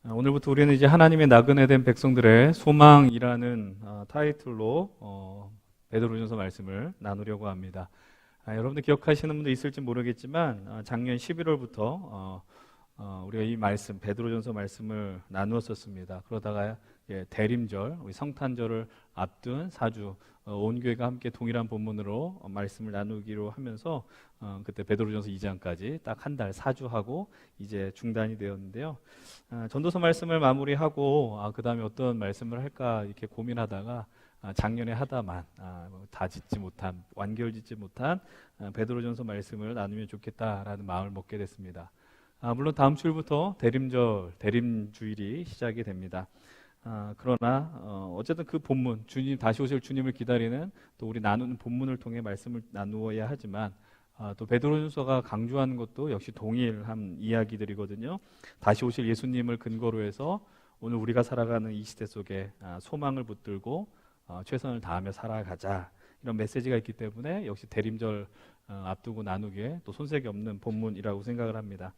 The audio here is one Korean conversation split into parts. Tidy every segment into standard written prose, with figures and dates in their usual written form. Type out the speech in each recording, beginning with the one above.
오늘부터 우리는 이제 하나님의 나그네 된 백성들의 소망이라는 타이틀로 베드로전서 말씀을 나누려고 합니다. 여러분들 기억하시는 분도 있을지 모르겠지만 작년 11월부터 우리가 이 말씀 베드로전서 말씀을 나누었었습니다. 그러다가 대림절, 우리 성탄절을 앞둔 4주 온 교회가 함께 동일한 본문으로 말씀을 나누기로 하면서 그때 베드로전서 2장까지 딱 한 달 4주하고 이제 중단이 되었는데요. 전도서 말씀을 마무리하고 그 다음에 어떤 말씀을 할까 이렇게 고민하다가 작년에 하다만 다 짓지 못한, 완결 짓지 못한 베드로전서 말씀을 나누면 좋겠다라는 마음을 먹게 됐습니다. 물론 다음 주일부터 대림절, 대림주일이 시작이 됩니다. 그러나 어쨌든 그 본문, 주님 다시 오실 주님을 기다리는 또 우리 나누는 본문을 통해 말씀을 나누어야 하지만 또 베드로전서가 강조하는 것도 역시 동일한 이야기들이거든요. 다시 오실 예수님을 근거로 해서 오늘 우리가 살아가는 이 시대 속에 소망을 붙들고 최선을 다하며 살아가자, 이런 메시지가 있기 때문에 역시 대림절 앞두고 나누기에 또 손색이 없는 본문이라고 생각을 합니다.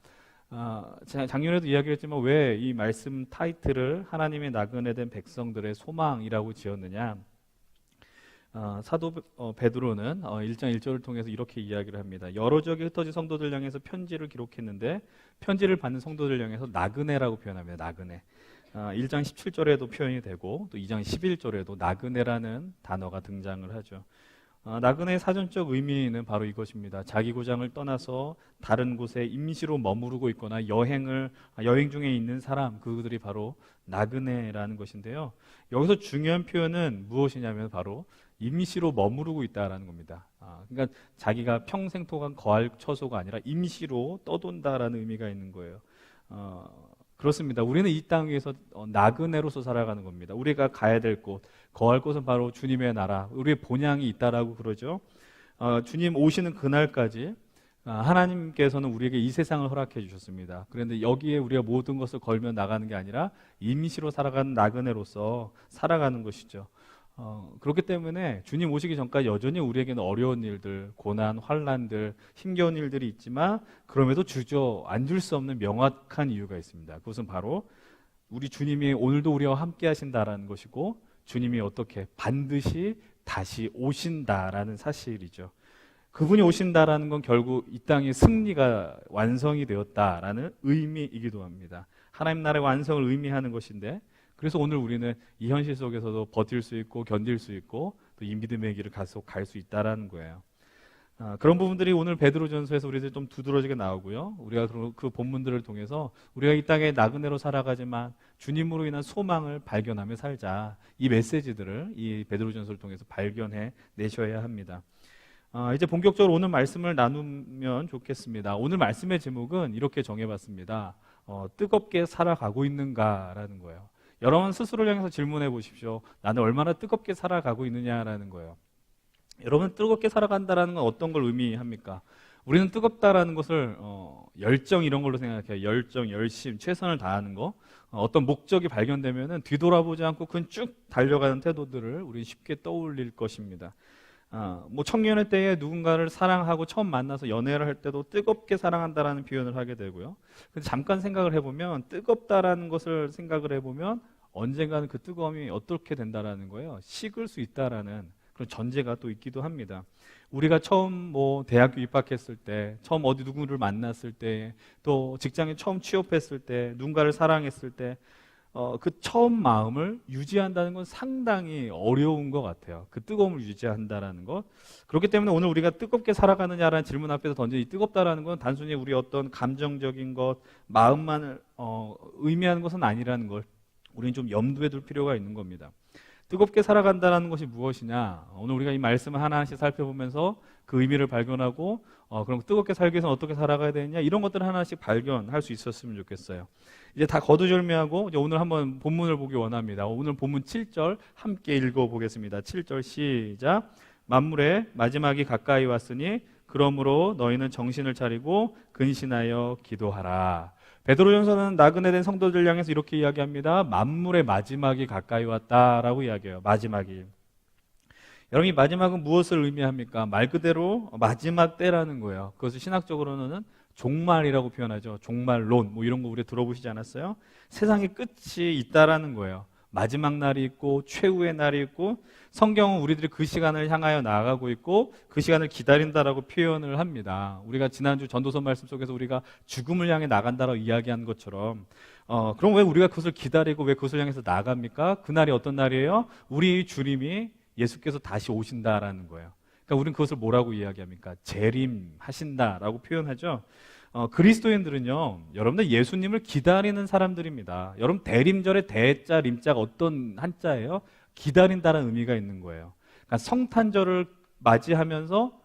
작년에도 이야기했지만 왜 이 말씀 타이틀을 하나님의 나그네 된 백성들의 소망이라고 지었느냐. 사도 베드로는 1장 1절을 통해서 이렇게 이야기를 합니다. 여러 지역에 흩어진 성도들 향해서 편지를 기록했는데 편지를 받는 성도들 향해서 나그네라고 표현합니다. 나그네. 1장 17절에도 표현이 되고 또 2장 11절에도 나그네라는 단어가 등장을 하죠. 나그네의 사전적 의미는 바로 이것입니다. 자기 고장을 떠나서 다른 곳에 임시로 머무르고 있거나 여행 중에 있는 사람, 그들이 바로 나그네라는 것인데요. 여기서 중요한 표현은 무엇이냐면 바로 임시로 머무르고 있다라는 겁니다. 그러니까 자기가 평생 동안 거할 처소가 아니라 임시로 떠돈다라는 의미가 있는 거예요. 그렇습니다. 우리는 이 땅 위에서 나그네로서 살아가는 겁니다. 우리가 가야 될 곳, 거할 곳은 바로 주님의 나라, 우리의 본향이 있다라고 그러죠. 주님 오시는 그날까지 하나님께서는 우리에게 이 세상을 허락해 주셨습니다. 그런데 여기에 우리가 모든 것을 걸며 나가는 게 아니라 임시로 살아가는 나그네로서 살아가는 것이죠. 그렇기 때문에 주님 오시기 전까지 여전히 우리에게는 어려운 일들, 고난, 환난들, 힘겨운 일들이 있지만 그럼에도 주저앉을 수 없는 명확한 이유가 있습니다. 그것은 바로 우리 주님이 오늘도 우리와 함께 하신다라는 것이고 주님이 어떻게 반드시 다시 오신다라는 사실이죠. 그분이 오신다라는 건 결국 이 땅의 승리가 완성이 되었다라는 의미이기도 합니다. 하나님 나라의 완성을 의미하는 것인데, 그래서 오늘 우리는 이 현실 속에서도 버틸 수 있고 견딜 수 있고 또 이 믿음의 길을 계속 갈 수 있다라는 거예요. 그런 부분들이 오늘 베드로전서에서 우리들 좀 두드러지게 나오고요. 우리가 그 본문들을 통해서 우리가 이 땅에 나그네로 살아가지만 주님으로 인한 소망을 발견하며 살자, 이 메시지들을 이 베드로전서를 통해서 발견해 내셔야 합니다. 이제 본격적으로 오늘 말씀을 나누면 좋겠습니다. 오늘 말씀의 제목은 이렇게 정해봤습니다. 뜨겁게 살아가고 있는가라는 거예요. 여러분 스스로를 향해서 질문해 보십시오. 나는 얼마나 뜨겁게 살아가고 있느냐라는 거예요. 여러분 뜨겁게 살아간다라는 건 어떤 걸 의미합니까? 우리는 뜨겁다라는 것을 열정 이런 걸로 생각해요. 열정, 열심, 최선을 다하는 거. 어떤 목적이 발견되면은 뒤돌아보지 않고 그냥 쭉 달려가는 태도들을 우리는 쉽게 떠올릴 것입니다. 뭐 청년의 때에 누군가를 사랑하고 처음 만나서 연애를 할 때도 뜨겁게 사랑한다라는 표현을 하게 되고요. 근데 잠깐 생각을 해보면 뜨겁다라는 것을 생각을 해보면 언젠가는 그 뜨거움이 어떻게 된다라는 거예요. 식을 수 있다라는 그런 전제가 또 있기도 합니다. 우리가 처음 뭐 대학교 입학했을 때, 처음 어디 누구를 만났을 때, 또 직장에 처음 취업했을 때, 누군가를 사랑했을 때 그 처음 마음을 유지한다는 건 상당히 어려운 것 같아요. 그 뜨거움을 유지한다라는 것. 그렇기 때문에 오늘 우리가 뜨겁게 살아가느냐라는 질문 앞에서 던진 이 뜨겁다라는 건 단순히 우리 어떤 감정적인 것, 마음만을 의미하는 것은 아니라는 걸 우리는 좀 염두에 둘 필요가 있는 겁니다. 뜨겁게 살아간다는 것이 무엇이냐? 오늘 우리가 이 말씀을 하나하나씩 살펴보면서 그 의미를 발견하고 그럼 뜨겁게 살기 위해서는 어떻게 살아가야 되느냐? 이런 것들을 하나씩 발견할 수 있었으면 좋겠어요. 이제 다 거두절미하고 이제 오늘 한번 본문을 보기 원합니다. 오늘 본문 7절 함께 읽어보겠습니다. 7절 시작. 만물의 마지막이 가까이 왔으니 그러므로 너희는 정신을 차리고 근신하여 기도하라. 베드로전서는 나그네 된 성도들 향해서 이렇게 이야기합니다. 만물의 마지막이 가까이 왔다라고 이야기해요. 마지막이. 여러분, 이 마지막은 무엇을 의미합니까? 말 그대로 마지막 때라는 거예요. 그것을 신학적으로는 종말이라고 표현하죠. 종말론 뭐 이런 거 우리 들어보시지 않았어요? 세상의 끝이 있다라는 거예요. 마지막 날이 있고 최후의 날이 있고 성경은 우리들이 그 시간을 향하여 나아가고 있고 그 시간을 기다린다라고 표현을 합니다. 우리가 지난주 전도서 말씀 속에서 우리가 죽음을 향해 나간다라고 이야기한 것처럼 그럼 왜 우리가 그것을 기다리고 왜 그것을 향해서 나갑니까? 그날이 어떤 날이에요? 우리 주님이 예수께서 다시 오신다라는 거예요. 그러니까 우리는 그것을 뭐라고 이야기합니까? 재림하신다라고 표현하죠. 그리스도인들은요, 여러분들 예수님을 기다리는 사람들입니다. 여러분 대림절의 대자, 림자가 어떤 한자예요? 기다린다는 의미가 있는 거예요. 그러니까 성탄절을 맞이하면서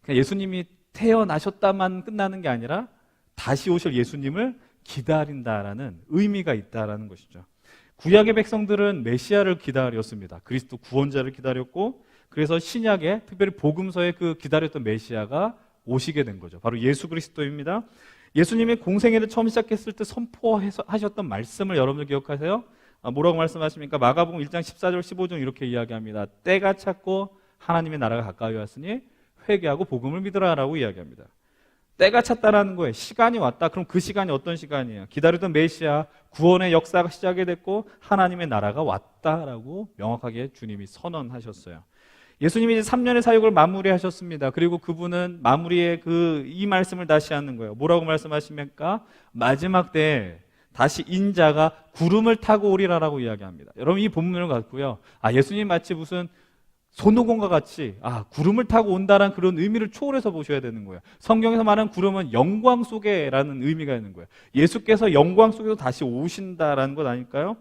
그냥 예수님이 태어나셨다만 끝나는 게 아니라 다시 오실 예수님을 기다린다라는 의미가 있다라는 것이죠. 구약의 백성들은 메시아를 기다렸습니다. 그리스도 구원자를 기다렸고, 그래서 신약에 특별히 복음서에 그 기다렸던 메시아가 오시게 된 거죠. 바로 예수 그리스도입니다. 예수님이 공생애를 처음 시작했을 때 선포하셨던 말씀을 여러분들 기억하세요? 뭐라고 말씀하십니까? 마가복음 1장 14절 15절 이렇게 이야기합니다. 때가 찼고 하나님의 나라가 가까이 왔으니 회개하고 복음을 믿으라라고 이야기합니다. 때가 찼다라는 거예요. 시간이 왔다. 그럼 그 시간이 어떤 시간이에요? 기다리던 메시아 구원의 역사가 시작이 됐고 하나님의 나라가 왔다라고 명확하게 주님이 선언하셨어요. 예수님이 이제 3년의 사역을 마무리하셨습니다. 그리고 그분은 마무리에 이 말씀을 다시 하는 거예요. 뭐라고 말씀하십니까? 마지막 때에 다시 인자가 구름을 타고 오리라라고 이야기합니다. 여러분 이 본문을 갖고요. 예수님 마치 무슨 손오공과 같이 구름을 타고 온다는 그런 의미를 초월해서 보셔야 되는 거예요. 성경에서 말하는 구름은 영광 속에라는 의미가 있는 거예요. 예수께서 영광 속에서 다시 오신다라는 것 아닐까요?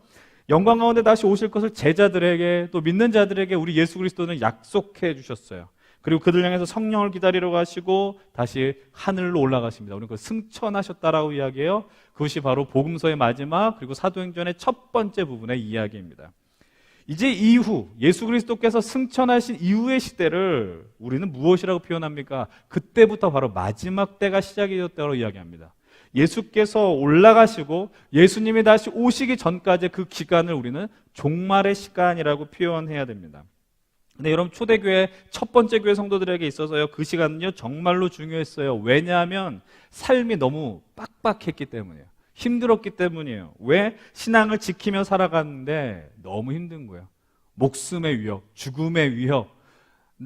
영광 가운데 다시 오실 것을 제자들에게 또 믿는 자들에게 우리 예수 그리스도는 약속해 주셨어요. 그리고 그들 향해서 성령을 기다리러 가시고 다시 하늘로 올라가십니다. 우리는 그 승천하셨다라고 이야기해요. 그것이 바로 복음서의 마지막 그리고 사도행전의 첫 번째 부분의 이야기입니다. 이제 이후 예수 그리스도께서 승천하신 이후의 시대를 우리는 무엇이라고 표현합니까? 그때부터 바로 마지막 때가 시작이 되었다고 이야기합니다. 예수께서 올라가시고 예수님이 다시 오시기 전까지 그 기간을 우리는 종말의 시간이라고 표현해야 됩니다. 근데 여러분 초대교회 첫 번째 교회 성도들에게 있어서요 그 시간은요 정말로 중요했어요. 왜냐하면 삶이 너무 빡빡했기 때문이에요. 힘들었기 때문이에요. 왜? 신앙을 지키며 살아가는데 너무 힘든 거예요. 목숨의 위협, 죽음의 위협,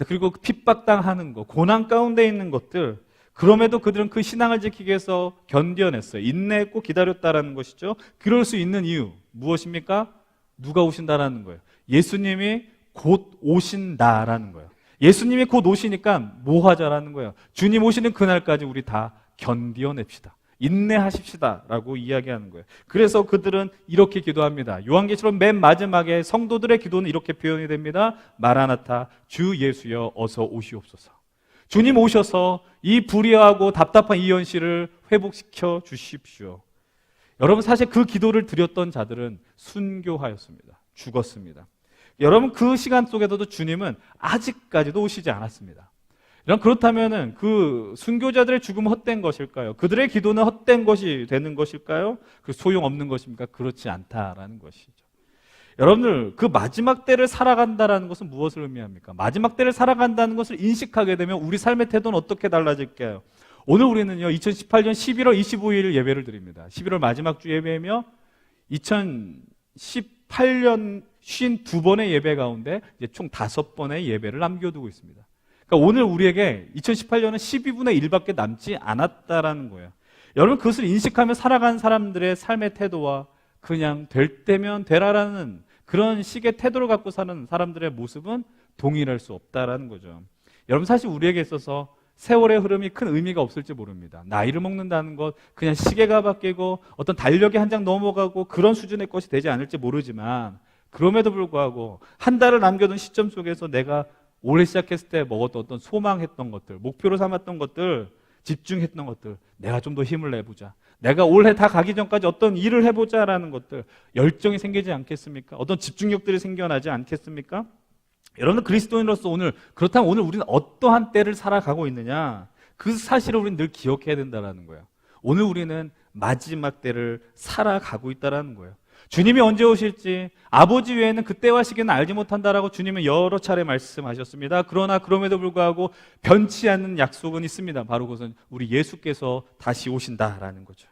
그리고 핍박당하는 거, 고난 가운데 있는 것들, 그럼에도 그들은 그 신앙을 지키기 위해서 견뎌냈어요. 인내했고 기다렸다라는 것이죠. 그럴 수 있는 이유 무엇입니까? 누가 오신다라는 거예요. 예수님이 곧 오신다라는 거예요. 예수님이 곧 오시니까 뭐 하자라는 거예요. 주님 오시는 그날까지 우리 다 견뎌냅시다. 인내하십시다 라고 이야기하는 거예요. 그래서 그들은 이렇게 기도합니다. 요한계시록 맨 마지막에 성도들의 기도는 이렇게 표현이 됩니다. 마라나타, 주 예수여 어서 오시옵소서. 주님 오셔서 이 불의하고 답답한 이 현실을 회복시켜 주십시오. 여러분 사실 그 기도를 드렸던 자들은 순교하였습니다. 죽었습니다. 여러분 그 시간 속에서도 주님은 아직까지도 오시지 않았습니다. 그렇다면 그 순교자들의 죽음은 헛된 것일까요? 그들의 기도는 헛된 것이 되는 것일까요? 소용없는 것입니까? 그렇지 않다라는 것이죠. 여러분들 그 마지막 때를 살아간다는 것은 무엇을 의미합니까? 마지막 때를 살아간다는 것을 인식하게 되면 우리 삶의 태도는 어떻게 달라질까요? 오늘 우리는요 2018년 11월 25일 예배를 드립니다. 11월 마지막 주 예배이며 2018년 52번의 예배 가운데 이제 총 5번의 예배를 남겨두고 있습니다. 그러니까 오늘 우리에게 2018년은 12분의 1밖에 남지 않았다라는 거예요. 여러분 그것을 인식하며 살아가는 사람들의 삶의 태도와 그냥 될 때면 되라라는 그런 식의 태도를 갖고 사는 사람들의 모습은 동일할 수 없다라는 거죠. 여러분 사실 우리에게 있어서 세월의 흐름이 큰 의미가 없을지 모릅니다. 나이를 먹는다는 것, 그냥 시계가 바뀌고 어떤 달력이 한 장 넘어가고 그런 수준의 것이 되지 않을지 모르지만 그럼에도 불구하고 한 달을 남겨둔 시점 속에서 내가 올해 시작했을 때 먹었던 어떤 소망했던 것들, 목표로 삼았던 것들, 집중했던 것들, 내가 좀 더 힘을 내보자. 내가 올해 다 가기 전까지 어떤 일을 해보자라는 것들, 열정이 생기지 않겠습니까? 어떤 집중력들이 생겨나지 않겠습니까? 여러분 그리스도인으로서 그렇다면 오늘 우리는 어떠한 때를 살아가고 있느냐? 그 사실을 우리는 늘 기억해야 된다는 거예요. 오늘 우리는 마지막 때를 살아가고 있다는 거예요. 주님이 언제 오실지 아버지 외에는 그때와 시기는 알지 못한다라고 주님은 여러 차례 말씀하셨습니다. 그러나 그럼에도 불구하고 변치 않는 약속은 있습니다. 바로 그것은 우리 예수께서 다시 오신다라는 거죠.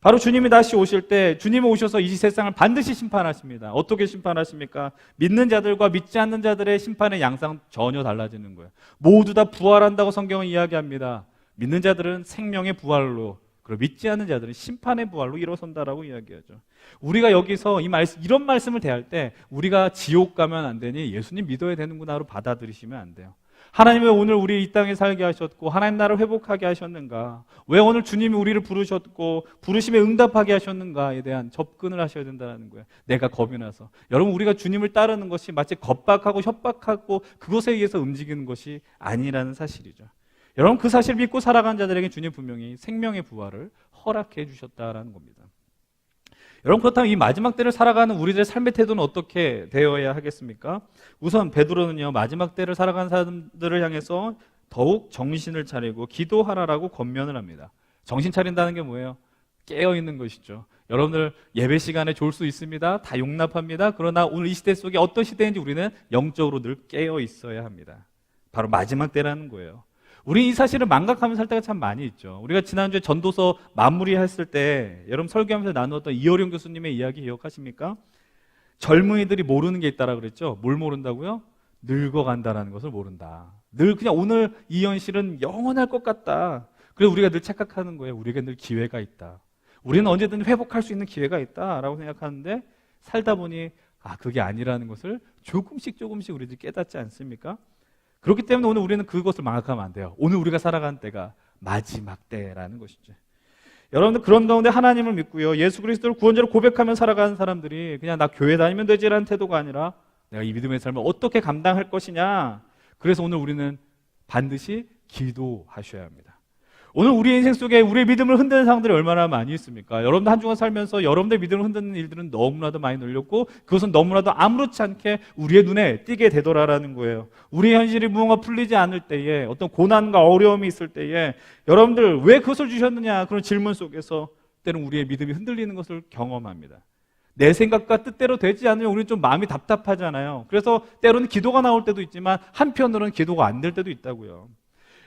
바로 주님이 다시 오실 때 주님이 오셔서 이 세상을 반드시 심판하십니다. 어떻게 심판하십니까? 믿는 자들과 믿지 않는 자들의 심판의 양상 전혀 달라지는 거예요. 모두 다 부활한다고 성경은 이야기합니다. 믿는 자들은 생명의 부활로, 그리고 믿지 않는 자들은 심판의 부활로 일어선다라고 이야기하죠. 우리가 여기서 이런 말씀을 대할 때 우리가 지옥 가면 안 되니 예수님 믿어야 되는구나로 받아들이시면 안 돼요. 하나님이 왜 오늘 우리 이 땅에 살게 하셨고 하나님 나라를 회복하게 하셨는가? 왜 오늘 주님이 우리를 부르셨고 부르심에 응답하게 하셨는가에 대한 접근을 하셔야 된다는 거예요. 내가 겁이 나서. 여러분, 우리가 주님을 따르는 것이 마치 겁박하고 협박하고 그것에 의해서 움직이는 것이 아니라는 사실이죠. 여러분, 그 사실을 믿고 살아가는 자들에게 주님 분명히 생명의 부활을 허락해 주셨다라는 겁니다. 여러분, 그렇다면 이 마지막 때를 살아가는 우리들의 삶의 태도는 어떻게 되어야 하겠습니까? 우선 베드로는요, 마지막 때를 살아가는 사람들을 향해서 더욱 정신을 차리고 기도하라라고 권면을 합니다. 정신 차린다는 게 뭐예요? 깨어 있는 것이죠. 여러분들 예배 시간에 졸 수 있습니다. 다 용납합니다. 그러나 오늘 이 시대 속에 어떤 시대인지 우리는 영적으로 늘 깨어 있어야 합니다. 바로 마지막 때라는 거예요. 우리 이 사실을 망각하면서 살 때가 참 많이 있죠. 우리가 지난주에 전도서 마무리했을 때 여러분 설교하면서 나누었던 이어령 교수님의 이야기 기억하십니까? 젊은이들이 모르는 게 있다라고 그랬죠. 뭘 모른다고요? 늙어간다라는 것을 모른다. 늘 그냥 오늘 이 현실은 영원할 것 같다. 그래서 우리가 늘 착각하는 거예요. 우리에게 늘 기회가 있다. 우리는 언제든 회복할 수 있는 기회가 있다라고 생각하는데 살다 보니 그게 아니라는 것을 조금씩 우리들이 깨닫지 않습니까? 그렇기 때문에 오늘 우리는 그것을 망각하면 안 돼요. 오늘 우리가 살아가는 때가 마지막 때라는 것이죠. 여러분들, 그런 가운데 하나님을 믿고요, 예수 그리스도를 구원자로 고백하며 살아가는 사람들이 그냥 나 교회 다니면 되지라는 태도가 아니라 내가 이 믿음의 삶을 어떻게 감당할 것이냐. 그래서 오늘 우리는 반드시 기도하셔야 합니다. 오늘 우리 인생 속에 우리의 믿음을 흔드는 상황들이 얼마나 많이 있습니까? 여러분들 한 주간 살면서 여러분들의 믿음을 흔드는 일들은 너무나도 많이 늘렸고 그것은 너무나도 아무렇지 않게 우리의 눈에 띄게 되더라라는 거예요. 우리의 현실이 무언가 풀리지 않을 때에, 어떤 고난과 어려움이 있을 때에 여러분들 왜 그것을 주셨느냐 그런 질문 속에서 때는 우리의 믿음이 흔들리는 것을 경험합니다. 내 생각과 뜻대로 되지 않으면 우리는 좀 마음이 답답하잖아요. 그래서 때로는 기도가 나올 때도 있지만 한편으로는 기도가 안 될 때도 있다고요.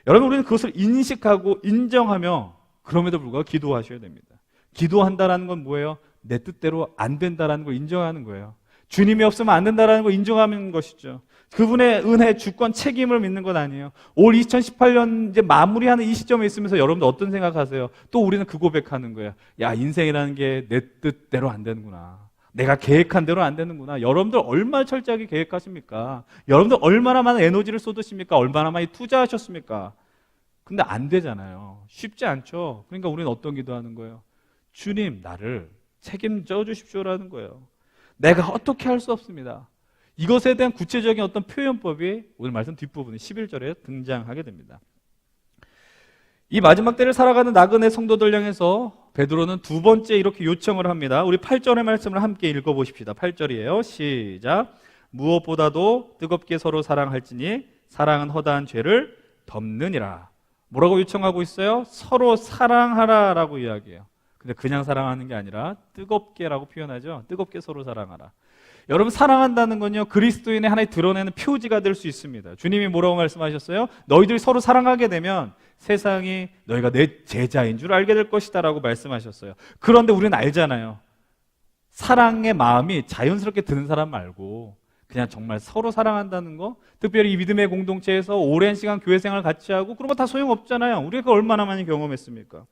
여러분, 우리는 그것을 인식하고 인정하며 그럼에도 불구하고 기도하셔야 됩니다. 기도한다라는 건 뭐예요? 내 뜻대로 안 된다라는 걸 인정하는 거예요. 주님이 없으면 안 된다라는 걸 인정하는 것이죠. 그분의 은혜, 주권, 책임을 믿는 건 아니에요. 올 2018년 이제 마무리하는 이 시점에 있으면서 여러분들 어떤 생각하세요? 또 우리는 그 고백하는 거예요. 야, 인생이라는 게 내 뜻대로 안 되는구나. 내가 계획한 대로 안 되는구나. 여러분들 얼마나 철저하게 계획하십니까? 여러분들 얼마나 많은 에너지를 쏟으십니까? 얼마나 많이 투자하셨습니까? 근데 안 되잖아요. 쉽지 않죠. 그러니까 우리는 어떤 기도하는 거예요? 주님, 나를 책임져 주십시오라는 거예요. 내가 어떻게 할 수 없습니다. 이것에 대한 구체적인 어떤 표현법이 오늘 말씀 뒷부분에 11절에 등장하게 됩니다. 이 마지막 때를 살아가는 나그네 성도들 향해서 베드로는 두 번째 이렇게 요청을 합니다. 우리 8절의 말씀을 함께 읽어보십시다. 8절이에요. 시작. 무엇보다도 뜨겁게 서로 사랑할지니 사랑은 허다한 죄를 덮느니라. 뭐라고 요청하고 있어요? 서로 사랑하라라고 이야기해요. 근데 그냥 사랑하는 게 아니라 뜨겁게라고 표현하죠. 뜨겁게 서로 사랑하라. 여러분, 사랑한다는 건요, 그리스도인의 하나의 드러내는 표지가 될 수 있습니다. 주님이 뭐라고 말씀하셨어요? 너희들이 서로 사랑하게 되면 세상이 너희가 내 제자인 줄 알게 될 것이다 라고 말씀하셨어요. 그런데 우리는 알잖아요. 사랑의 마음이 자연스럽게 드는 사람 말고 그냥 정말 서로 사랑한다는 거, 특별히 이 믿음의 공동체에서 오랜 시간 교회 생활 같이 하고 그런 거 다 소용없잖아요. 우리가 그거 얼마나 많이 경험했습니까?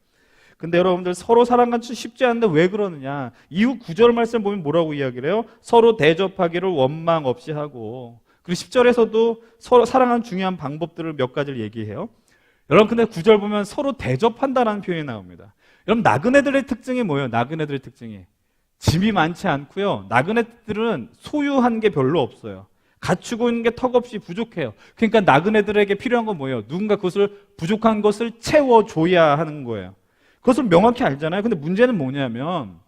근데 여러분들, 서로 사랑하기 쉽지 않은데 왜 그러느냐? 이후 9절 말씀 보면 뭐라고 이야기를 해요? 서로 대접하기를 원망 없이 하고, 그리고 10절에서도 서로 사랑하는 중요한 방법들을 몇 가지를 얘기해요. 여러분, 근데 9절 보면 서로 대접한다라는 표현이 나옵니다. 여러분, 나그네들의 특징이 뭐예요? 나그네들의 특징이 짐이 많지 않고요, 나그네들은 소유한 게 별로 없어요. 갖추고 있는 게 턱없이 부족해요. 그러니까 나그네들에게 필요한 건 뭐예요? 누군가 그것을 부족한 것을 채워줘야 하는 거예요. 그것을 명확히 알잖아요. 근데 문제는 뭐냐면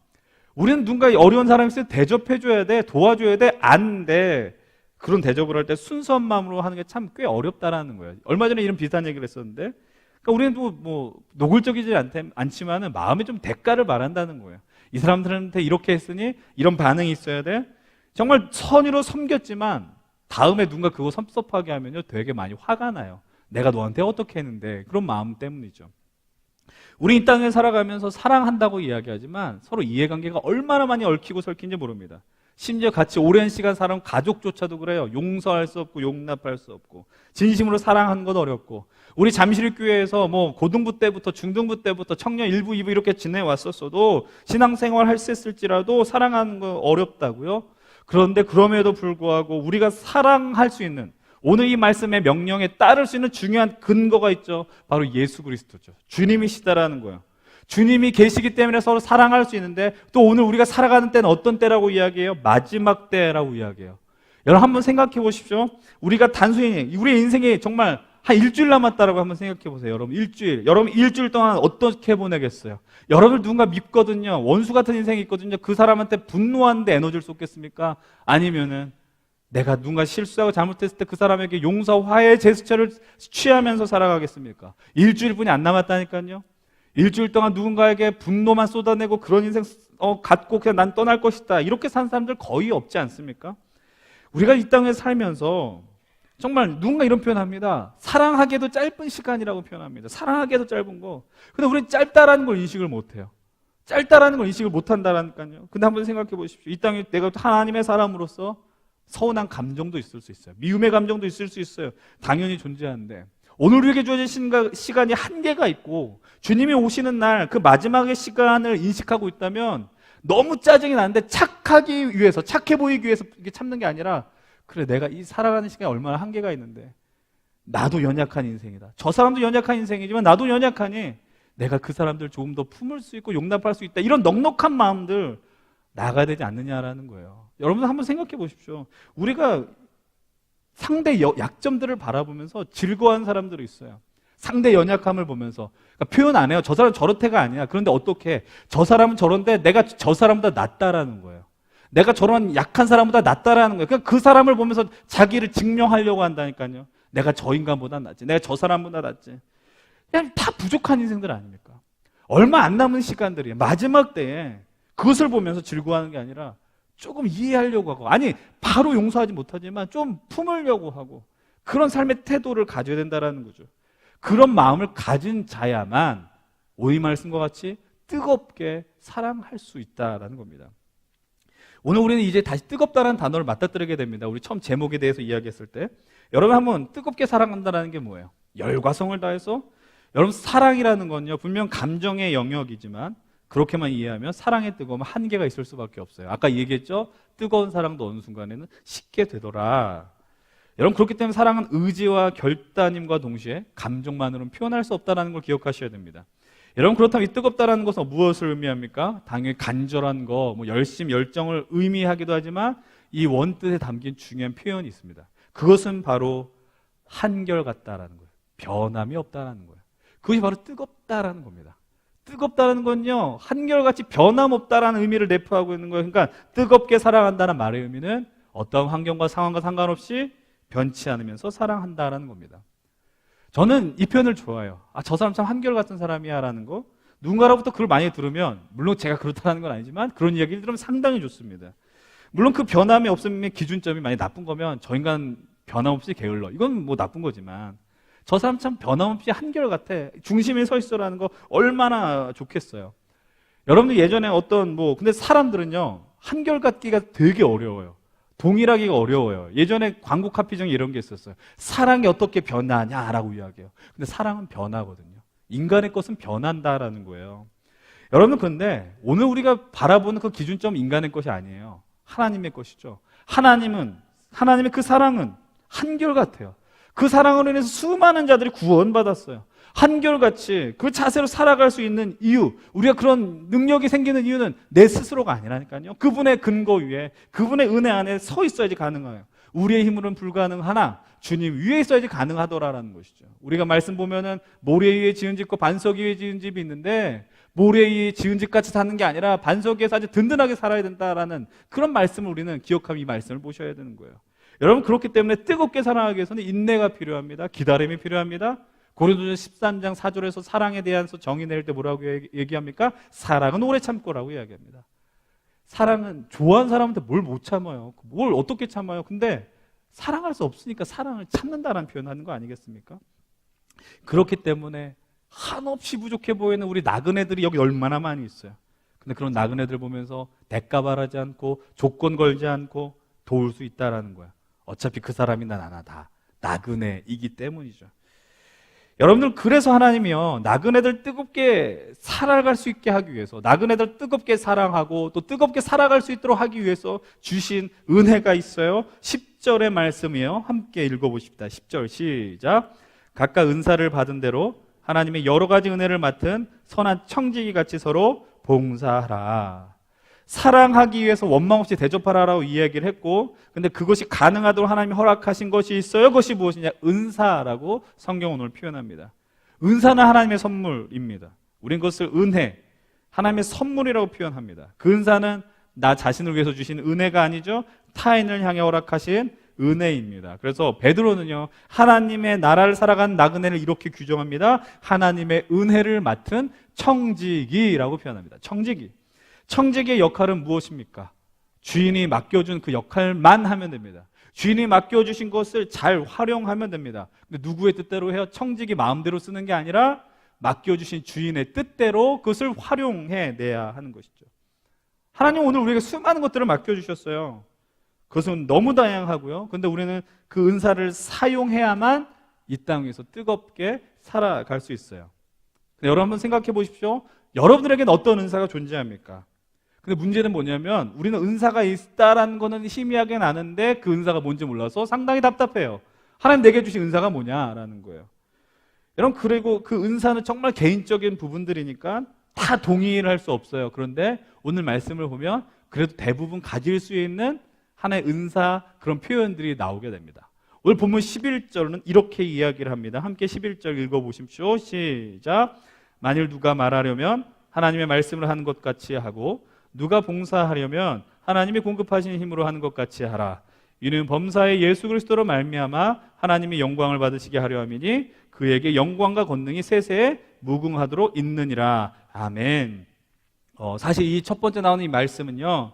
우리는 누군가 어려운 사람이 있을 때 대접해줘야 돼, 도와줘야 돼, 안 돼. 그런 대접을 할 때 순수한 마음으로 하는 게 참 꽤 어렵다라는 거예요. 얼마 전에 이런 비슷한 얘기를 했었는데, 그러니까 우리는 뭐 노골적이지 않지만은 마음에 좀 대가를 바란다는 거예요. 이 사람들한테 이렇게 했으니 이런 반응이 있어야 돼. 정말 선의로 섬겼지만 다음에 누군가 그거 섭섭하게 하면요 되게 많이 화가 나요. 내가 너한테 어떻게 했는데. 그런 마음 때문이죠. 우리 이 땅에 살아가면서 사랑한다고 이야기하지만 서로 이해관계가 얼마나 많이 얽히고 설킨지 모릅니다. 심지어 같이 오랜 시간 살아온 가족조차도 그래요. 용서할 수 없고 용납할 수 없고 진심으로 사랑하는 건 어렵고, 우리 잠실교회에서 뭐 고등부 때부터 중등부 때부터 청년 1부, 2부 이렇게 지내왔었어도 신앙생활 했을지라도 사랑하는 거 어렵다고요. 그런데 그럼에도 불구하고 우리가 사랑할 수 있는, 오늘 이 말씀의 명령에 따를 수 있는 중요한 근거가 있죠. 바로 예수 그리스도죠. 주님이시다라는 거예요. 주님이 계시기 때문에 서로 사랑할 수 있는데, 또 오늘 우리가 살아가는 때는 어떤 때라고 이야기해요? 마지막 때라고 이야기해요. 여러분 한번 생각해 보십시오. 우리가 단순히 우리의 인생이 정말 한 일주일 남았다라고 한번 생각해 보세요. 여러분 일주일 동안 어떻게 보내겠어요? 여러분을 누군가 밉거든요. 원수 같은 인생이 있거든요. 그 사람한테 분노하는데 에너지를 쏟겠습니까? 아니면은 내가 누군가 실수하고 잘못했을 때 그 사람에게 용서, 화해 제스처를 취하면서 살아가겠습니까? 일주일뿐이 안 남았다니까요. 일주일 동안 누군가에게 분노만 쏟아내고 그런 인생 갖고 그냥 난 떠날 것이다, 이렇게 산 사람들 거의 없지 않습니까? 우리가 이 땅에 살면서 정말 누군가 이런 표현합니다. 사랑하기에도 짧은 시간이라고 표현합니다. 사랑하기에도 짧은 거. 근데 우리는 짧다라는 걸 인식을 못해요. 짧다라는 걸 인식을 못한다라니까요. 근데 한번 생각해 보십시오. 이 땅에 내가 하나님의 사람으로서 서운한 감정도 있을 수 있어요. 미움의 감정도 있을 수 있어요. 당연히 존재하는데, 오늘 우리에게 주어진 시간이 한계가 있고 주님이 오시는 날 그 마지막의 시간을 인식하고 있다면 너무 짜증이 나는데 착하기 위해서, 착해 보이기 위해서 이게 참는 게 아니라, 그래 내가 이 살아가는 시간에 얼마나 한계가 있는데 나도 연약한 인생이다. 저 사람도 연약한 인생이지만 나도 연약하니 내가 그 사람들 조금 더 품을 수 있고 용납할 수 있다. 이런 넉넉한 마음들 나가야 되지 않느냐라는 거예요. 여러분 한번 생각해 보십시오. 우리가 상대 약점들을 바라보면서 즐거워하는 사람들이 있어요. 상대 연약함을 보면서. 그러니까 표현 안 해요. 저 사람 저렇대가 아니야. 그런데 어떻게 저 사람은 저런데 내가 저 사람보다 낫다라는 거예요. 내가 저런 약한 사람보다 낫다라는 거예요. 그러니까 그 사람을 보면서 자기를 증명하려고 한다니까요. 내가 저 인간보다 낫지, 내가 저 사람보다 낫지. 그냥 다 부족한 인생들 아닙니까? 얼마 안 남은 시간들이에요. 마지막 때에 그것을 보면서 즐거워하는 게 아니라 조금 이해하려고 하고, 아니 바로 용서하지 못하지만 좀 품으려고 하고, 그런 삶의 태도를 가져야 된다는 거죠. 그런 마음을 가진 자야만 오이 말씀과 같이 뜨겁게 사랑할 수 있다라는 겁니다. 오늘 우리는 이제 다시 뜨겁다라는 단어를 맞닥뜨리게 됩니다. 우리 처음 제목에 대해서 이야기했을 때, 여러분 한번 뜨겁게 사랑한다는 게 뭐예요? 열과 성을 다해서. 여러분 사랑이라는 건요 분명 감정의 영역이지만 그렇게만 이해하면 사랑의 뜨거움은 한계가 있을 수밖에 없어요. 아까 얘기했죠? 뜨거운 사랑도 어느 순간에는 식게 되더라. 여러분 그렇기 때문에 사랑은 의지와 결단임과 동시에 감정만으로는 표현할 수 없다는 걸 기억하셔야 됩니다. 여러분 그렇다면 이 뜨겁다라는 것은 무엇을 의미합니까? 당연히 간절한 거, 열심, 열정을 의미하기도 하지만 이 원뜻에 담긴 중요한 표현이 있습니다. 그것은 바로 한결같다라는 거예요. 변함이 없다라는 거예요. 그것이 바로 뜨겁다라는 겁니다. 뜨겁다는 건요 한결같이 변함없다라는 의미를 내포하고 있는 거예요. 그러니까 뜨겁게 사랑한다는 말의 의미는 어떤 환경과 상황과 상관없이 변치 않으면서 사랑한다라는 겁니다. 저는 이 표현을 좋아해요. 저 사람 참 한결같은 사람이야 라는 거. 누군가로부터 그걸 많이 들으면, 물론 제가 그렇다는 건 아니지만 그런 이야기를 들으면 상당히 좋습니다. 물론 그 변함이 없음의 기준점이 많이 나쁜 거면 저 인간 변함없이 게을러, 이건 뭐 나쁜 거지만, 저 사람 참 변함없이 한결같아, 중심에 서 있어라는 거 얼마나 좋겠어요. 여러분들 예전에 근데 사람들은요 한결같기가 되게 어려워요. 동일하기가 어려워요. 예전에 광고 카피 중에 이런 게 있었어요. 사랑이 어떻게 변하냐라고 이야기해요. 근데 사랑은 변하거든요. 인간의 것은 변한다라는 거예요. 여러분 근데 오늘 우리가 바라보는 그 기준점은 인간의 것이 아니에요. 하나님의 것이죠. 하나님의 그 사랑은 한결같아요. 그 사랑으로 인해서 수많은 자들이 구원받았어요. 한결같이 그 자세로 살아갈 수 있는 이유, 우리가 그런 능력이 생기는 이유는 내 스스로가 아니라니까요. 그분의 근거 위에, 그분의 은혜 안에 서 있어야지 가능해요. 우리의 힘으로는 불가능하나 주님 위에 있어야지 가능하더라라는 것이죠. 우리가 말씀 보면은 모래 위에 지은 집과 반석 위에 지은 집이 있는데, 모래 위에 지은 집 같이 사는 게 아니라 반석 위에서 아주 든든하게 살아야 된다라는 그런 말씀을 우리는 기억하며 이 말씀을 보셔야 되는 거예요. 여러분 그렇기 때문에 뜨겁게 사랑하기 위해서는 인내가 필요합니다. 기다림이 필요합니다. 고린도전서 13장 4절에서 사랑에 대해서 정의 내릴 때 뭐라고 얘기합니까? 사랑은 오래 참고라고 이야기합니다. 사랑은 좋아하는 사람한테 뭘 못 참아요. 뭘 어떻게 참아요? 근데 사랑할 수 없으니까 사랑을 참는다라는 표현하는 거 아니겠습니까? 그렇기 때문에 한없이 부족해 보이는 우리 나그네들이 여기 얼마나 많이 있어요. 근데 그런 나그네들 보면서 대가 바라지 않고 조건 걸지 않고 도울 수 있다라는 거야. 어차피 그 사람이나 나나 다 나그네이기 때문이죠. 여러분들, 그래서 하나님이요, 나그네들 뜨겁게 살아갈 수 있게 하기 위해서, 나그네들 뜨겁게 사랑하고 또 뜨겁게 살아갈 수 있도록 하기 위해서 주신 은혜가 있어요. 10절의 말씀이요, 함께 읽어보십시다. 10절 시작. 각각 은사를 받은 대로 하나님의 여러 가지 은혜를 맡은 선한 청지기 같이 서로 봉사하라. 사랑하기 위해서 원망 없이 대접하라라고 이야기를 했고, 근데 그것이 가능하도록 하나님이 허락하신 것이 있어요. 그것이 무엇이냐? 은사라고 성경은 오늘 표현합니다. 은사는 하나님의 선물입니다. 우린 그것을 은혜, 하나님의 선물이라고 표현합니다. 그 은사는 나 자신을 위해서 주신 은혜가 아니죠. 타인을 향해 허락하신 은혜입니다. 그래서 베드로는요, 하나님의 나라를 살아간 나그네를 이렇게 규정합니다. 하나님의 은혜를 맡은 청지기라고 표현합니다. 청지기. 청지기의 역할은 무엇입니까? 주인이 맡겨준 그 역할만 하면 됩니다. 주인이 맡겨주신 것을 잘 활용하면 됩니다. 근데 누구의 뜻대로 해요? 청지기 마음대로 쓰는 게 아니라 맡겨주신 주인의 뜻대로 그것을 활용해내야 하는 것이죠. 하나님 오늘 우리에게 수많은 것들을 맡겨주셨어요. 그것은 너무 다양하고요. 근데 우리는 그 은사를 사용해야만 이 땅 위에서 뜨겁게 살아갈 수 있어요. 여러분 한번 생각해 보십시오. 여러분들에게는 어떤 은사가 존재합니까? 근데 문제는 뭐냐면 우리는 은사가 있다라는 거는 희미하게 아는데 그 은사가 뭔지 몰라서 상당히 답답해요. 하나님 내게 주신 은사가 뭐냐라는 거예요. 여러분, 그리고 그 은사는 정말 개인적인 부분들이니까 다 동의를 할 수 없어요. 그런데 오늘 말씀을 보면 그래도 대부분 가질 수 있는 하나의 은사, 그런 표현들이 나오게 됩니다. 오늘 본문 11절은 이렇게 이야기를 합니다. 함께 11절 읽어보십시오. 시작. 만일 누가 말하려면 하나님의 말씀을 하는 것 같이 하고 누가 봉사하려면 하나님이 공급하신 힘으로 하는 것 같이 하라. 이는 범사의 예수 그리스도로 말미암아 하나님이 영광을 받으시게 하려 함이니 그에게 영광과 권능이 세세에 무궁하도록 있느니라. 아멘. 사실 이 첫 번째 나오는 이 말씀은요,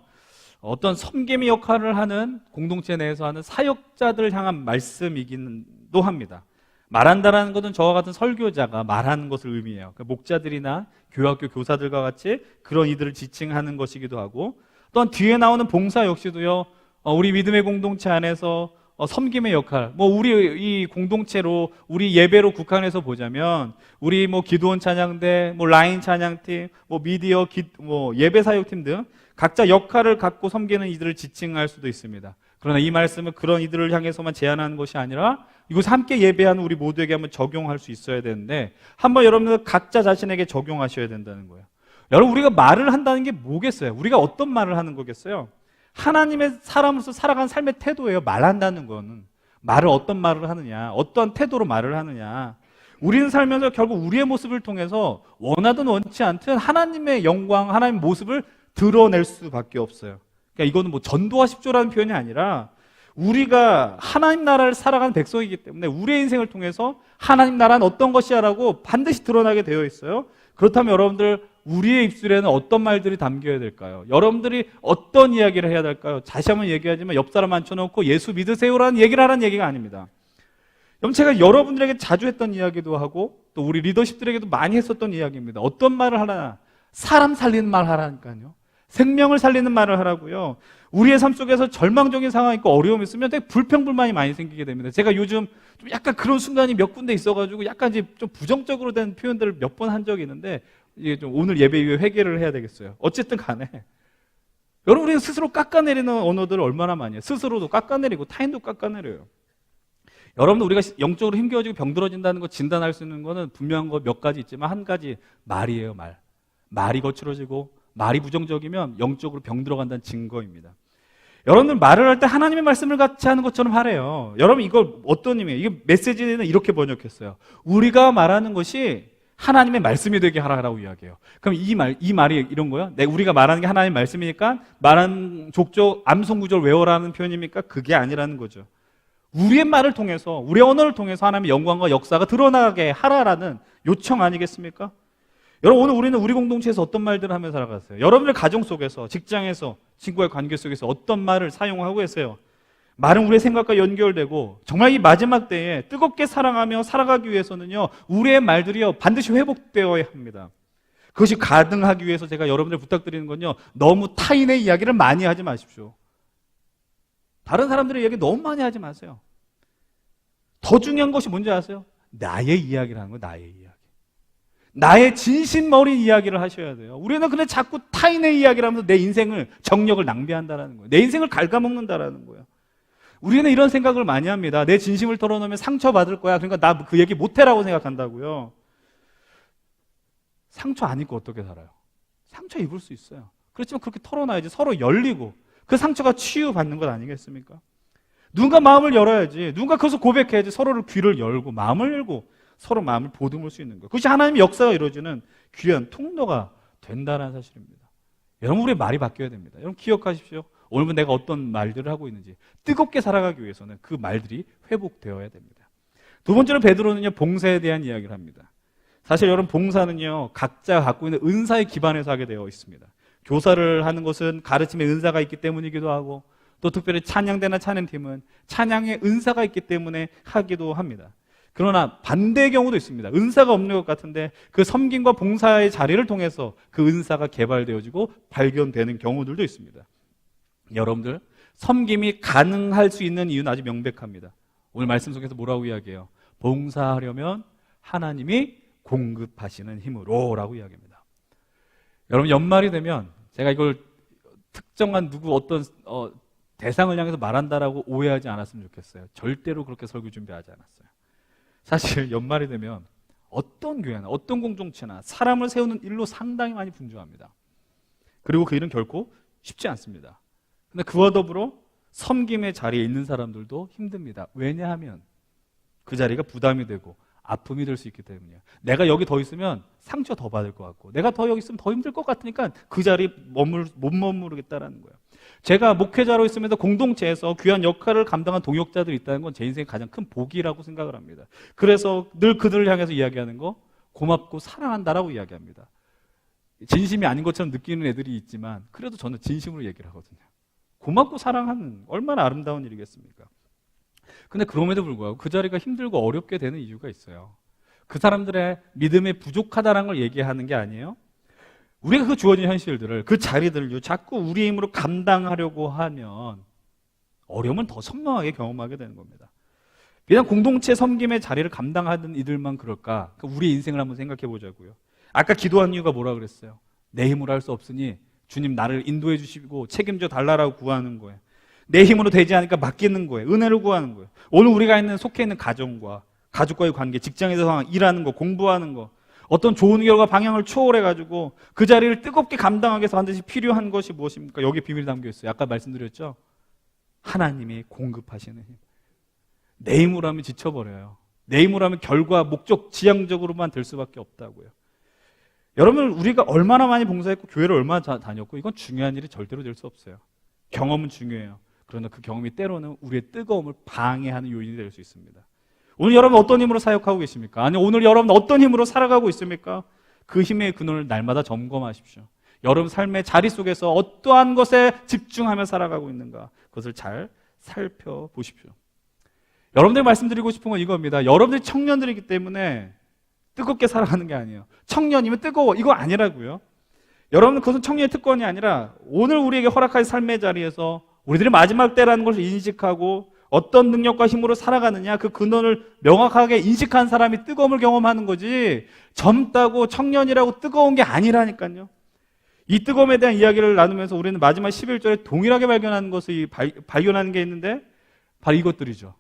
어떤 섬김의 역할을 하는 공동체 내에서 하는 사역자들을 향한 말씀이기도 합니다. 말한다라는 것은 저와 같은 설교자가 말하는 것을 의미해요. 목자들이나 교학교 교사들과 같이 그런 이들을 지칭하는 것이기도 하고, 또한 뒤에 나오는 봉사 역시도요, 우리 믿음의 공동체 안에서 섬김의 역할, 우리 이 공동체로 우리 예배로 국한해서 보자면 우리 기도원 찬양대, 라인 찬양팀, 미디어 예배 사역팀 등 각자 역할을 갖고 섬기는 이들을 지칭할 수도 있습니다. 그러나 이 말씀은 그런 이들을 향해서만 제안하는 것이 아니라 이곳에 함께 예배하는 우리 모두에게 한번 적용할 수 있어야 되는데, 한번 여러분들 각자 자신에게 적용하셔야 된다는 거예요. 여러분, 우리가 말을 한다는 게 뭐겠어요? 우리가 어떤 말을 하는 거겠어요? 하나님의 사람으로서 살아가는 삶의 태도예요. 말한다는 거는. 말을 어떤 말을 하느냐, 어떠한 태도로 말을 하느냐. 우리는 살면서 결국 우리의 모습을 통해서 원하든 원치 않든 하나님의 영광, 하나님의 모습을 드러낼 수밖에 없어요. 그러니까 이거는 전도하십시오라는 표현이 아니라 우리가 하나님 나라를 살아가는 백성이기 때문에 우리의 인생을 통해서 하나님 나라는 어떤 것이야라고 반드시 드러나게 되어 있어요. 그렇다면 여러분들, 우리의 입술에는 어떤 말들이 담겨야 될까요? 여러분들이 어떤 이야기를 해야 될까요? 다시 한번 얘기하지만 옆 사람 앉혀놓고 예수 믿으세요라는 얘기를 하라는 얘기가 아닙니다. 여러분, 제가 여러분들에게 자주 했던 이야기도 하고 또 우리 리더십들에게도 많이 했었던 이야기입니다. 어떤 말을 하라? 사람 살리는 말 하라니까요. 생명을 살리는 말을 하라고요. 우리의 삶 속에서 절망적인 상황이 있고 어려움이 있으면 되게 불평불만이 많이 생기게 됩니다. 제가 요즘 좀 약간 그런 순간이 몇 군데 있어가지고 약간 이제 좀 부정적으로 된 표현들을 몇 번 한 적이 있는데, 이게 좀 오늘 예배 이후에 회개를 해야 되겠어요. 어쨌든 간에 여러분, 우리는 스스로 깎아내리는 언어들을 얼마나 많이 해요. 스스로도 깎아내리고 타인도 깎아내려요. 여러분들, 우리가 영적으로 힘겨워지고 병들어진다는 거 진단할 수 있는 거는 분명한 거 몇 가지 있지만 한 가지, 말이에요. 말이 거칠어지고 말이 부정적이면 영적으로 병들어간다는 증거입니다. 여러분들, 말을 할 때 하나님의 말씀을 같이 하는 것처럼 하래요. 여러분, 이걸 어떤 의미예요? 이게 메시지는 이렇게 번역했어요. 우리가 말하는 것이 하나님의 말씀이 되게 하라고 이야기해요. 그럼 이 말이 이런 거예요? 우리가 말하는 게 하나님의 말씀이니까 말하는 족족 암송구절 외워라는 표현입니까? 그게 아니라는 거죠. 우리의 말을 통해서, 우리의 언어를 통해서 하나님의 영광과 역사가 드러나게 하라라는 요청 아니겠습니까? 여러분, 오늘 우리는 우리 공동체에서 어떤 말들을 하며 살아가세요? 여러분들 가정 속에서, 직장에서, 친구의 관계 속에서 어떤 말을 사용하고 계세요? 말은 우리의 생각과 연결되고 정말 이 마지막 때에 뜨겁게 사랑하며 살아가기 위해서는요, 우리의 말들이요 반드시 회복되어야 합니다. 그것이 가능하기 위해서 제가 여러분들 부탁드리는 건요, 너무 타인의 이야기를 많이 하지 마십시오. 다른 사람들의 이야기 너무 많이 하지 마세요. 더 중요한 것이 뭔지 아세요? 나의 이야기를 하는 거예요. 나의 이야기. 나의 진심 어린 이야기를 하셔야 돼요. 우리는 근데 자꾸 타인의 이야기를 하면서 내 인생을, 정력을 낭비한다는 거예요. 내 인생을 갉아먹는다는 거예요. 우리는 이런 생각을 많이 합니다. 내 진심을 털어놓으면 상처받을 거야. 그러니까 나 그 얘기 못해라고 생각한다고요. 상처 안 입고 어떻게 살아요? 상처 입을 수 있어요. 그렇지만 그렇게 털어놔야지. 서로 열리고 그 상처가 치유받는 것 아니겠습니까? 누군가 마음을 열어야지. 누군가 그것을 고백해야지. 서로를 귀를 열고 마음을 열고 서로 마음을 보듬을 수 있는 거예요. 그것이 하나님의 역사가 이루어지는 귀한 통로가 된다는 사실입니다. 여러분, 우리의 말이 바뀌어야 됩니다. 여러분, 기억하십시오. 오늘 내가 어떤 말들을 하고 있는지 뜨겁게 살아가기 위해서는 그 말들이 회복되어야 됩니다. 두 번째로 베드로는요, 봉사에 대한 이야기를 합니다. 사실 여러분, 봉사는요 각자 갖고 있는 은사에 기반해서 하게 되어 있습니다. 교사를 하는 것은 가르침의 은사가 있기 때문이기도 하고, 또 특별히 찬양대나 찬양팀은 찬양의 은사가 있기 때문에 하기도 합니다. 그러나 반대의 경우도 있습니다. 은사가 없는 것 같은데 그 섬김과 봉사의 자리를 통해서 그 은사가 개발되어지고 발견되는 경우들도 있습니다. 여러분들, 섬김이 가능할 수 있는 이유는 아주 명백합니다. 오늘 말씀 속에서 뭐라고 이야기해요? 봉사하려면 하나님이 공급하시는 힘으로 라고 이야기합니다. 여러분, 연말이 되면 제가 이걸 특정한 누구 어떤 대상을 향해서 말한다라고 오해하지 않았으면 좋겠어요. 절대로 그렇게 설교 준비하지 않았어요. 사실 연말이 되면 어떤 교회나 어떤 공동체나 사람을 세우는 일로 상당히 많이 분주합니다. 그리고 그 일은 결코 쉽지 않습니다. 근데 그와 더불어 섬김의 자리에 있는 사람들도 힘듭니다. 왜냐하면 그 자리가 부담이 되고 아픔이 될 수 있기 때문이에요. 내가 여기 더 있으면 상처 더 받을 것 같고, 내가 더 여기 있으면 더 힘들 것 같으니까 그 자리에 못 머무르겠다라는 거예요. 제가 목회자로 있으면서 공동체에서 귀한 역할을 감당한 동역자들이 있다는 건 제 인생의 가장 큰 복이라고 생각을 합니다. 그래서 늘 그들을 향해서 이야기하는 거, 고맙고 사랑한다라고 이야기합니다. 진심이 아닌 것처럼 느끼는 애들이 있지만 그래도 저는 진심으로 얘기를 하거든요. 고맙고 사랑하는 얼마나 아름다운 일이겠습니까? 근데 그럼에도 불구하고 그 자리가 힘들고 어렵게 되는 이유가 있어요. 그 사람들의 믿음이 부족하다는 걸 얘기하는 게 아니에요. 우리가 그 주어진 현실들을, 그 자리들을 자꾸 우리의 힘으로 감당하려고 하면 어려움을 더 선명하게 경험하게 되는 겁니다. 그냥 공동체 섬김의 자리를 감당하던 이들만 그럴까? 우리의 인생을 한번 생각해 보자고요. 아까 기도한 이유가 뭐라 그랬어요? 내 힘으로 할 수 없으니 주님 나를 인도해 주시고 책임져 달라라고 구하는 거예요. 내 힘으로 되지 않으니까 맡기는 거예요. 은혜를 구하는 거예요. 오늘 우리가 속해 있는 가정과 가족과의 관계, 직장에서 상황, 일하는 거, 공부하는 거, 어떤 좋은 결과 방향을 초월해가지고 그 자리를 뜨겁게 감당하기 위해서 반드시 필요한 것이 무엇입니까? 여기 비밀이 담겨 있어요. 아까 말씀드렸죠? 하나님이 공급하시는 힘. 내 힘으로 하면 지쳐버려요. 내 힘으로 하면 결과, 목적, 지향적으로만 될 수밖에 없다고요. 여러분, 우리가 얼마나 많이 봉사했고 교회를 얼마나 다녔고 이건 중요한 일이 절대로 될 수 없어요. 경험은 중요해요. 그러나 그 경험이 때로는 우리의 뜨거움을 방해하는 요인이 될 수 있습니다. 오늘 여러분 어떤 힘으로 사역하고 계십니까? 아니, 오늘 여러분 어떤 힘으로 살아가고 있습니까? 그 힘의 근원을 날마다 점검하십시오. 여러분 삶의 자리 속에서 어떠한 것에 집중하며 살아가고 있는가, 그것을 잘 살펴보십시오. 여러분들 말씀드리고 싶은 건 이겁니다. 여러분들이 청년들이기 때문에 뜨겁게 살아가는 게 아니에요. 청년이면 뜨거워, 이거 아니라고요. 여러분, 그것은 청년의 특권이 아니라 오늘 우리에게 허락한 삶의 자리에서 우리들의 마지막 때라는 것을 인식하고 어떤 능력과 힘으로 살아가느냐, 그 근원을 명확하게 인식한 사람이 뜨거움을 경험하는 거지, 젊다고 청년이라고 뜨거운 게 아니라니까요. 이 뜨거움에 대한 이야기를 나누면서 우리는 마지막 11절에 동일하게 발견하는 것을 발견하는 게 있는데 바로 이것들이죠.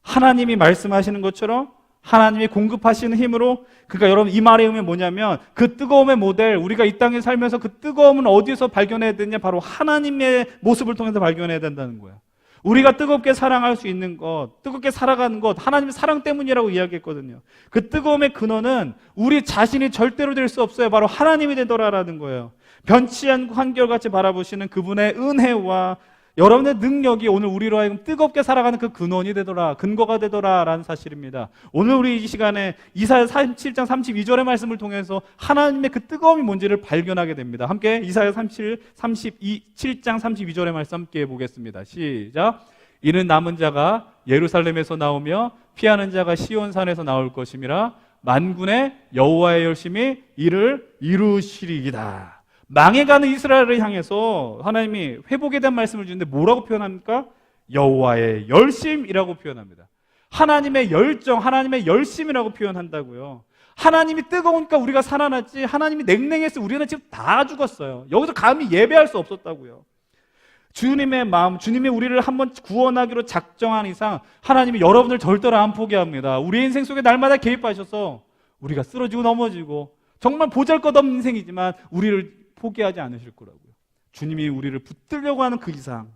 하나님이 말씀하시는 것처럼 하나님이 공급하시는 힘으로, 그러니까 여러분 이 말의 의미는 뭐냐면 그 뜨거움의 모델, 우리가 이 땅에 살면서 그 뜨거움은 어디서 발견해야 되냐, 바로 하나님의 모습을 통해서 발견해야 된다는 거예요. 우리가 뜨겁게 사랑할 수 있는 것, 뜨겁게 살아가는 것, 하나님의 사랑 때문이라고 이야기했거든요. 그 뜨거움의 근원은 우리 자신이 절대로 될 수 없어요. 바로 하나님이 되더라라는 거예요. 변치 않고 한결같이 바라보시는 그분의 은혜와 여러분의 능력이 오늘 우리로 하여금 뜨겁게 살아가는 그 근원이 되더라, 근거가 되더라라는 사실입니다. 오늘 우리 이 시간에 이사야 37장 32절의 말씀을 통해서 하나님의 그 뜨거움이 뭔지를 발견하게 됩니다. 함께 이사야 7장 32절의 말씀 함께 보겠습니다. 시작. 이는 남은 자가 예루살렘에서 나오며 피하는 자가 시온산에서 나올 것임이라. 만군의 여호와의 열심히 이를 이루시리이다. 망해가는 이스라엘을 향해서 하나님이 회복에 대한 말씀을 주는데 뭐라고 표현합니까? 여호와의 열심이라고 표현합니다. 하나님의 열정, 하나님의 열심이라고 표현한다고요. 하나님이 뜨거우니까 우리가 살아났지, 하나님이 냉랭해서 우리는 지금 다 죽었어요. 여기서 감히 예배할 수 없었다고요. 주님의 마음, 주님이 우리를 한번 구원하기로 작정한 이상 하나님이 여러분을 절대로 안 포기합니다. 우리 인생 속에 날마다 개입하셔서 우리가 쓰러지고 넘어지고 정말 보잘것없는 인생이지만 우리를 포기하지 않으실 거라고요. 주님이 우리를 붙들려고 하는 그 이상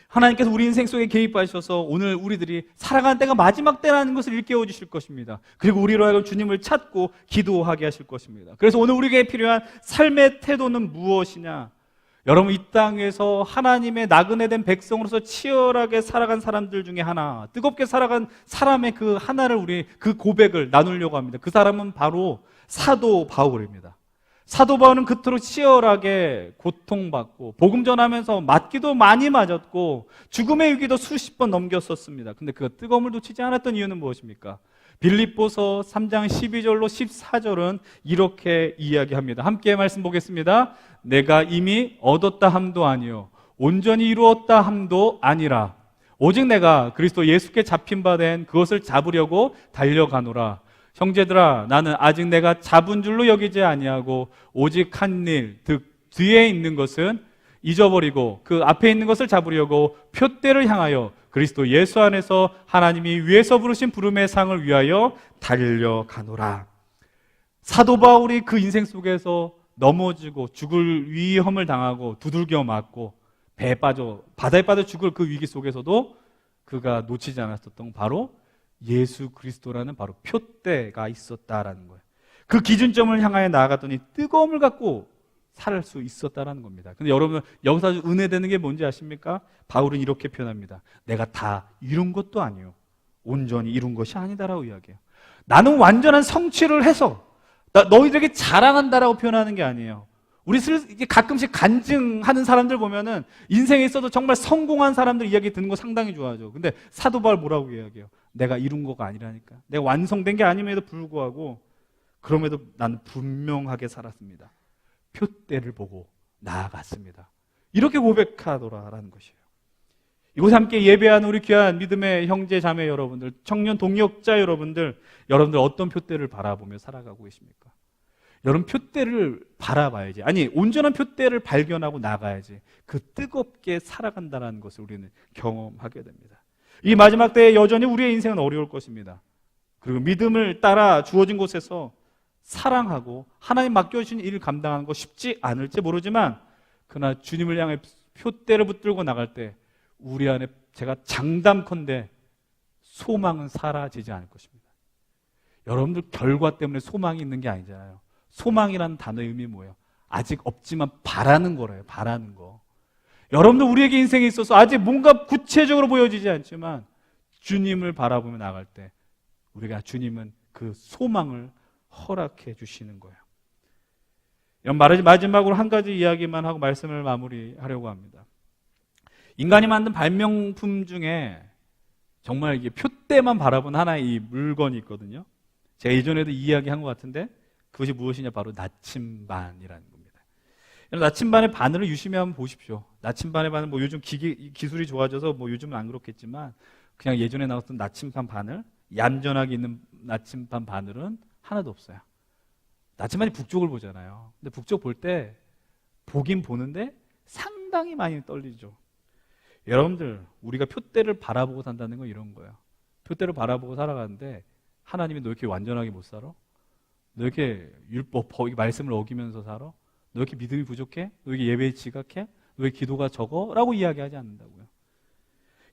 하나님께서 우리 인생 속에 개입하셔서 오늘 우리들이 살아가는 때가 마지막 때라는 것을 일깨워 주실 것입니다. 그리고 우리로 하여금 주님을 찾고 기도하게 하실 것입니다. 그래서 오늘 우리에게 필요한 삶의 태도는 무엇이냐? 여러분, 이 땅에서 하나님의 나그네 된 백성으로서 치열하게 살아간 사람들 중에 하나, 뜨겁게 살아간 사람의 그 하나를 우리 그 고백을 나누려고 합니다. 그 사람은 바로 사도 바울입니다. 사도 바울은 그토록 치열하게 고통받고 복음 전하면서 맞기도 많이 맞았고 죽음의 위기도 수십 번 넘겼었습니다. 근데 그 뜨거움을 놓치지 않았던 이유는 무엇입니까? 빌립보서 3장 12절로 14절은 이렇게 이야기합니다. 함께 말씀 보겠습니다. 내가 이미 얻었다 함도 아니요 온전히 이루었다 함도 아니라 오직 내가 그리스도 예수께 잡힌 바 된 그것을 잡으려고 달려가노라. 형제들아, 나는 아직 내가 잡은 줄로 여기지 아니하고 오직 한 일, 즉 뒤에 있는 것은 잊어버리고 그 앞에 있는 것을 잡으려고 표대를 향하여 그리스도 예수 안에서 하나님이 위에서 부르신 부름의 상을 위하여 달려가노라. 사도 바울이 그 인생 속에서 넘어지고 죽을 위험을 당하고 두들겨 맞고 배에 빠져 바다에 빠져 죽을 그 위기 속에서도 그가 놓치지 않았었던 바로 예수 그리스도라는 바로 표대가 있었다라는 거예요. 그 기준점을 향하여 나아갔더니 뜨거움을 갖고 살 수 있었다라는 겁니다. 근데 여러분, 여기서 아주 은혜되는 게 뭔지 아십니까? 바울은 이렇게 표현합니다. 내가 다 이룬 것도 아니요 온전히 이룬 것이 아니다라고 이야기해요. 나는 완전한 성취를 해서 너희들에게 자랑한다라고 표현하는 게 아니에요. 우리 가끔씩 간증하는 사람들 보면은 인생에 있어도 정말 성공한 사람들 이야기 듣는 거 상당히 좋아하죠. 근데 사도 바울 뭐라고 이야기해요? 내가 이룬 거가 아니라니까. 내가 완성된 게 아님에도 불구하고 그럼에도 나는 분명하게 살았습니다. 표대를 보고 나아갔습니다. 이렇게 고백하더라라는 것이에요. 이곳에 함께 예배하는 우리 귀한 믿음의 형제 자매 여러분들, 청년 동역자 여러분들 어떤 표대를 바라보며 살아가고 계십니까? 여러분, 표대를 바라봐야지. 아니, 온전한 표대를 발견하고 나가야지. 그 뜨겁게 살아간다는 것을 우리는 경험하게 됩니다. 이 마지막 때에 여전히 우리의 인생은 어려울 것입니다. 그리고 믿음을 따라 주어진 곳에서 사랑하고 하나님 맡겨주신 일을 감당하는 거 쉽지 않을지 모르지만 그러나 주님을 향해 표대를 붙들고 나갈 때 우리 안에 제가 장담컨대 소망은 사라지지 않을 것입니다. 여러분들 결과 때문에 소망이 있는 게 아니잖아요. 소망이라는 단어의 의미 뭐예요? 아직 없지만 바라는 거래요. 바라는 거. 여러분들 우리에게 인생에 있어서 아직 뭔가 구체적으로 보여지지 않지만 주님을 바라보며 나갈 때 우리가 주님은 그 소망을 허락해 주시는 거예요. 마지막으로 한 가지 이야기만 하고 말씀을 마무리하려고 합니다. 인간이 만든 발명품 중에 정말 이게 표대만 바라본 하나의 이 물건이 있거든요. 제가 이전에도 이야기한 것 같은데 그것이 무엇이냐? 바로 나침반이라는 겁니다. 나침반의 바늘을 유심히 한번 보십시오. 나침반의 바늘, 뭐 요즘 기술이 좋아져서 뭐 요즘은 안 그렇겠지만 그냥 예전에 나왔던 나침반 바늘, 얌전하게 있는 나침반 바늘은 하나도 없어요. 나침반이 북쪽을 보잖아요. 근데 북쪽 볼 때 보긴 보는데 상당히 많이 떨리죠. 여러분들, 우리가 표대를 바라보고 산다는 건 이런 거예요. 표대를 바라보고 살아가는데 하나님이 너 이렇게 완전하게 못 살아? 너 이렇게 율법, 말씀을 어기면서 살아? 너 이렇게 믿음이 부족해? 너 이렇게 예배에 지각해? 너 왜 기도가 적어? 라고 이야기하지 않는다고요.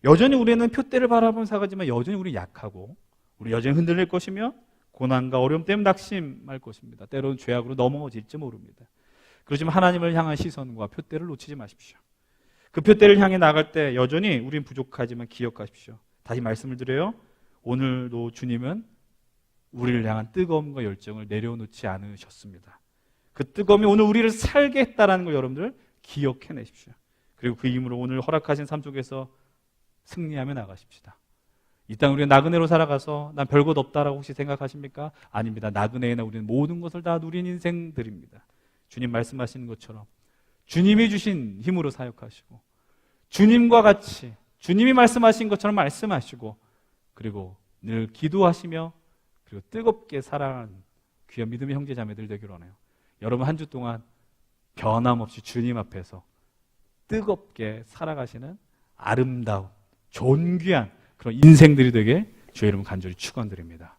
여전히 우리는 표대를 바라보면 살아가지만 여전히 우리 약하고 우리 여전히 흔들릴 것이며 고난과 어려움 때문에 낙심할 것입니다. 때로는 죄악으로 넘어질지 모릅니다. 그렇지만 하나님을 향한 시선과 표대를 놓치지 마십시오. 그 표대를 향해 나갈 때 여전히 우린 부족하지만 기억하십시오. 다시 말씀을 드려요. 오늘도 주님은 우리를 향한 뜨거움과 열정을 내려놓지 않으셨습니다. 그 뜨거움이 오늘 우리를 살게 했다는 걸 여러분들 기억해내십시오. 그리고 그 힘으로 오늘 허락하신 삶 속에서 승리하며 나가십시다. 이 땅 우리가 나그네로 살아가서 난 별것 없다라고 혹시 생각하십니까? 아닙니다. 나그네나 우리는 모든 것을 다 누린 인생들입니다. 주님 말씀하시는 것처럼 주님이 주신 힘으로 사역하시고 주님과 같이 주님이 말씀하신 것처럼 말씀하시고 그리고 늘 기도하시며 그리고 뜨겁게 사랑하는 귀한 믿음의 형제 자매들 되기로 하네요. 여러분 한 주 동안 변함없이 주님 앞에서 뜨겁게 살아가시는 아름다운 존귀한 그런 인생들이 되게 주의 이름 간절히 축원드립니다.